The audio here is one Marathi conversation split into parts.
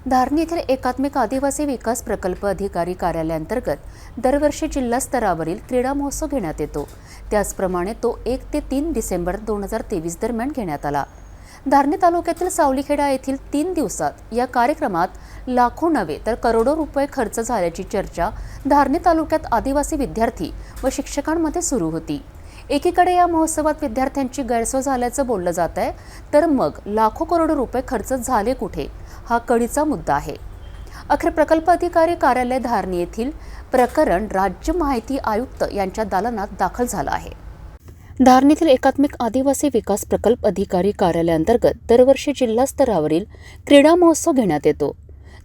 धारणी येथील एकात्मिक आदिवासी विकास प्रकल्प अधिकारी कार्यालयाअंतर्गत दरवर्षी जिल्हा स्तरावरील क्रीडा महोत्सव घेण्यात येतो। त्याचप्रमाणे तो 1 ते 3 डिसेंबर 2023 दरम्यान घेण्यात आला। धारणी तालुक्यातील सावलीखेडा येथील 3 दिवसात या कार्यक्रमात लाखो नव्हे तर करोडो रुपये खर्च झाल्याची चर्चा धारणी तालुक्यात आदिवासी विद्यार्थी व शिक्षकांमध्ये सुरू होती। एकीकडे या महोत्सवात विद्यार्थ्यांची गैरसोय झाल्याचं बोललं जात आहे, तर मग लाखो करोडो रुपये खर्च झाले कुठे हा कळीचा मुद्दा आहे। अखेर प्रकल्प अधिकारी कार्यालय धारणी येथील प्रकरण राज्य माहिती आयुक्त यांच्या दालनात दाखल झालं आहे। धारणीतील एकात्मिक आदिवासी विकास प्रकल्प अधिकारी कार्यालयाअंतर्गत दरवर्षी जिल्हा स्तरावरील क्रीडा महोत्सव घेण्यात येतो।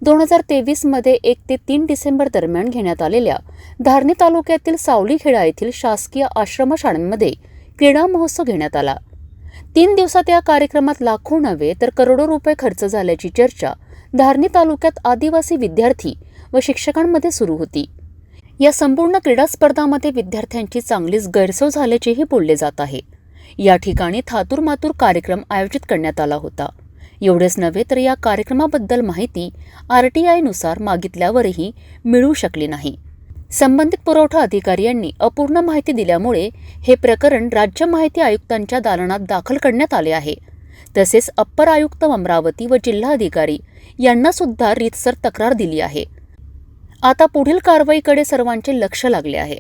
2023 मध्ये 1 ते 3 डिसेंबर दरम्यान घेण्यात आलेल्या धारणी तालुक्यातील सावलीखेडा येथील शासकीय आश्रमशाळांमध्ये क्रीडा महोत्सव घेण्यात आला। 3 दिवसात या कार्यक्रमात लाखो नव्हे तर करोडो रुपये खर्च झाल्याची चर्चा धारणी तालुक्यात आदिवासी विद्यार्थी व शिक्षकांमध्ये सुरू होती। या संपूर्ण क्रीडा स्पर्धांमध्ये विद्यार्थ्यांची चांगलीच गैरसोय झाल्याचेही बोलले जात आहे। या ठिकाणी थातूरमातूर कार्यक्रम आयोजित करण्यात आला होता। एवढेच नव्हे तर या कार्यक्रमाबद्दल माहिती RTI नुसार मागितल्यावरही मिळू शकली नाही। संबंधित पुरवठा अधिकारी यांनी अपूर्ण माहिती दिल्यामुळे हे प्रकरण राज्य माहिती आयुक्तांच्या दालनात दाखल करण्यात आले आहे। तसेच अप्पर आयुक्त अमरावती व जिल्हाधिकारी यांना सुद्धा रीतसर तक्रार दिली आहे। आता पुढील कारवाईकडे सर्वांचे लक्ष लागले आहे।